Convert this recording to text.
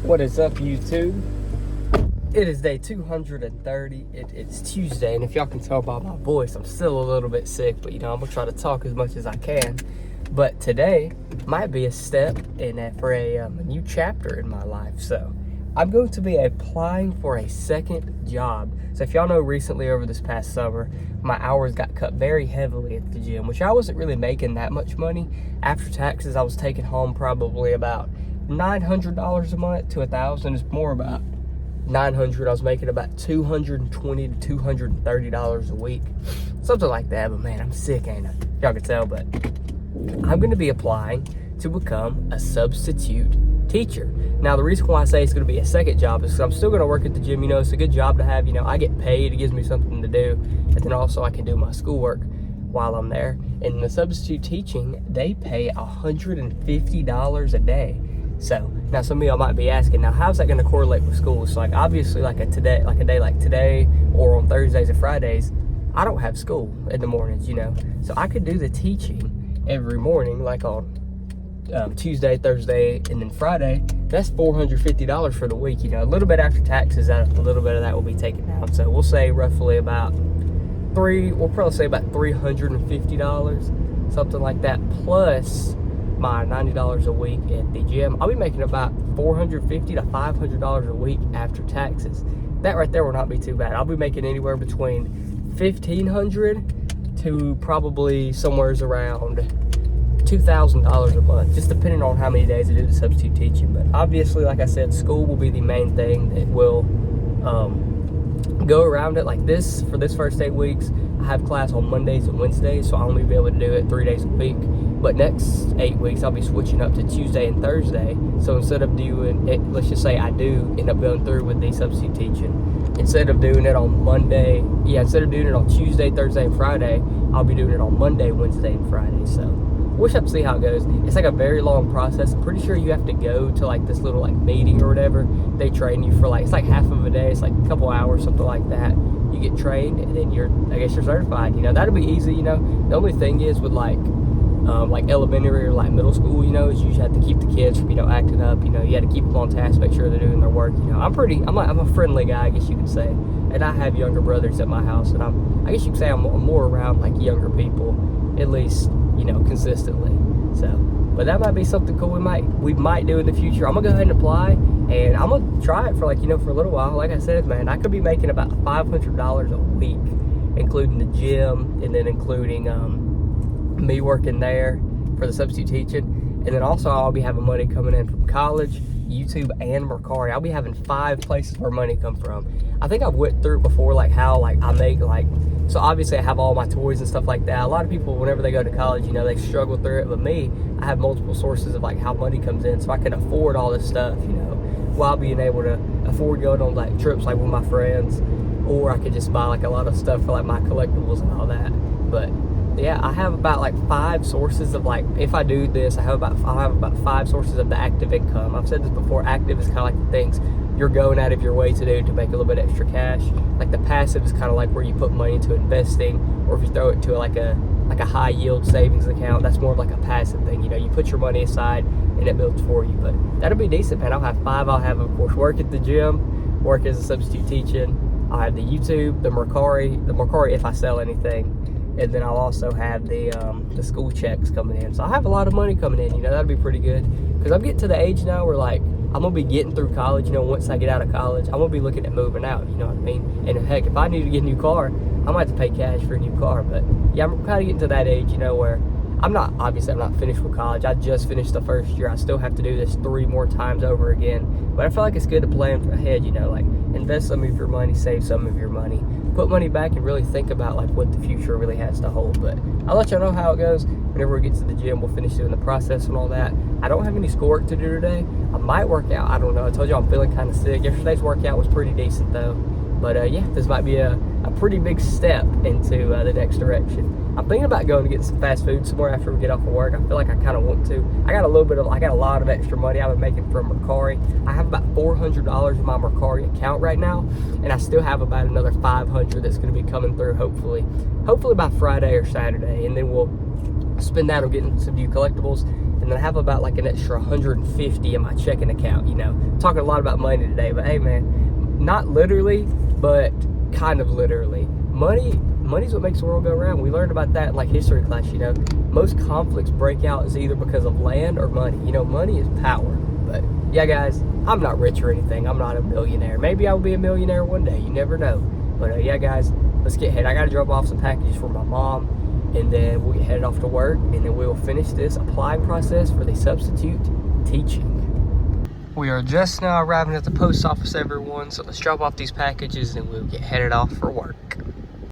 What is up, YouTube? It is day 230. It's Tuesday, and if y'all can tell by my voice, I'm still a little bit sick, but I'm gonna try to talk as much as I can. But today might be a step for a new chapter in my life. So I'm going to be applying for a second job. So if y'all know, recently over this past summer, my hours got cut very heavily at the gym, which I wasn't really making that much money. After taxes, I was taking home probably about $900 a month to $1,000. It's more about 900. I was making about $220 to $230 a week, something like that. But man, I'm sick, ain't I? Y'all can tell. But I'm going to be applying to become a substitute teacher. Now, the reason why I say it's going to be a second job is because I'm still going to work at the gym. It's a good job to have. I get paid. It gives me something to do, and then also I can do my schoolwork while I'm there. And the substitute teaching, they pay $150 a day. So now some of y'all might be asking, now how's that going to correlate with school? So obviously a day like today, or on Thursdays and Fridays, I don't have school in the mornings, so I could do the teaching every morning, like on Tuesday, Thursday, and then Friday. That's $450 for the week. A little bit after taxes, a little bit of that will be taken down. So we'll say roughly about $350, something like that, plus my $90 a week at the gym. I'll be making about $450 to $500 a week after taxes. That right there will not be too bad. I'll be making anywhere between $1,500 to probably somewhere around $2,000 a month, just depending on how many days I do the substitute teaching. But obviously, like I said, school will be the main thing that will go around it. Like this, for this first 8 weeks, I have class on Mondays and Wednesdays, so I'll only be able to do it 3 days a week. But next 8 weeks, I'll be switching up to Tuesday and Thursday. So instead of doing it, let's just say I do end up going through with the substitute teaching, instead of doing it on Tuesday, Thursday, and Friday, I'll be doing it on Monday, Wednesday, and Friday. So we'll have to see how it goes. It's like a very long process. I'm pretty sure you have to go to this little meeting or whatever. They train you for it's like half of a day. It's like a couple hours, something like that. You get trained, and then you're certified. That'll be easy. The only thing is with elementary or middle school, is you just have to keep the kids from acting up. You have to keep them on task, make sure they're doing their work. I'm a friendly guy, I guess you could say. And I have younger brothers at my house, and I guess you could say I'm more around younger people, at least consistently. So, but that might be something cool we might do in the future. I'm gonna go ahead and apply, and I'm gonna try it for for a little while. Like I said, man, I could be making about $500 a week, including the gym, and then including me working there for the substitute teaching. And then also I'll be having money coming in from college, YouTube, and Mercari. I'll be having 5 places where money come from. I think I've went through it before, how I make so obviously I have all my toys and stuff like that. A lot of people, whenever they go to college, they struggle through it. But me, I have multiple sources of how money comes in, so I can afford all this stuff, while being able to afford going on trips with my friends, or I could just buy a lot of stuff for my collectibles and all that. But yeah, I have about 5 sources of if I do this, I'll have about 5 sources of the active income. I've said this before. Active is kind of the things you're going out of your way to do to make a little bit extra cash. The passive is kind of where you put money into investing, or if you throw it to a high yield savings account. That's more of a passive thing. You put your money aside and it builds for you. But that'll be decent, man. I'll have 5. I'll have, of course, work at the gym, work as a substitute teaching. I'll have the YouTube, the Mercari if I sell anything. And then I'll also have the school checks coming in. So I'll have a lot of money coming in. That'll be pretty good. Because I'm getting to the age now where I'm going to be getting through college. Once I get out of college, I'm going to be looking at moving out. You know what I mean? And heck, if I need to get a new car, I might have to pay cash for a new car. But yeah, I'm kind of getting to that age, where I'm not finished with college. I just finished the first year. I still have to do this 3 more times over again. But I feel like it's good to plan ahead, invest some of your money, save some of your money, put money back, and really think about what the future really has to hold. But I'll let y'all know how it goes whenever we get to the gym. We'll finish doing the process and all that. I don't have any schoolwork to do today. I might work out. I don't know. I told you I'm feeling kind of sick. Yesterday's workout was pretty decent though. But yeah, this might be a pretty big step into the next direction. I'm thinking about going to get some fast food somewhere after we get off of work. I feel like I kind of want to. I got a lot of extra money I've been making from Mercari. I have about $400 in my Mercari account right now, and I still have about another $500 that's going to be coming through hopefully by Friday or Saturday, and then we'll spend that on getting some new collectibles, and and then I have about like an extra 150 in my checking account. You know, talking a lot about money today, but hey man, not literally, but kind of literally. Money's what makes the world go round. We learned about that in like history class. You know, most conflicts break out is either because of land or money. You know, money is power. But yeah, guys, I'm not rich or anything. I'm not a millionaire. Maybe I'll be a millionaire one day. You never know. But yeah, guys, let's get headed. I got to drop off some packages for my mom, and then we'll get headed off to work, and then we'll finish this applying process for the substitute teaching. We are just now arriving at the post office, everyone. So let's drop off these packages, and we'll get headed off for work.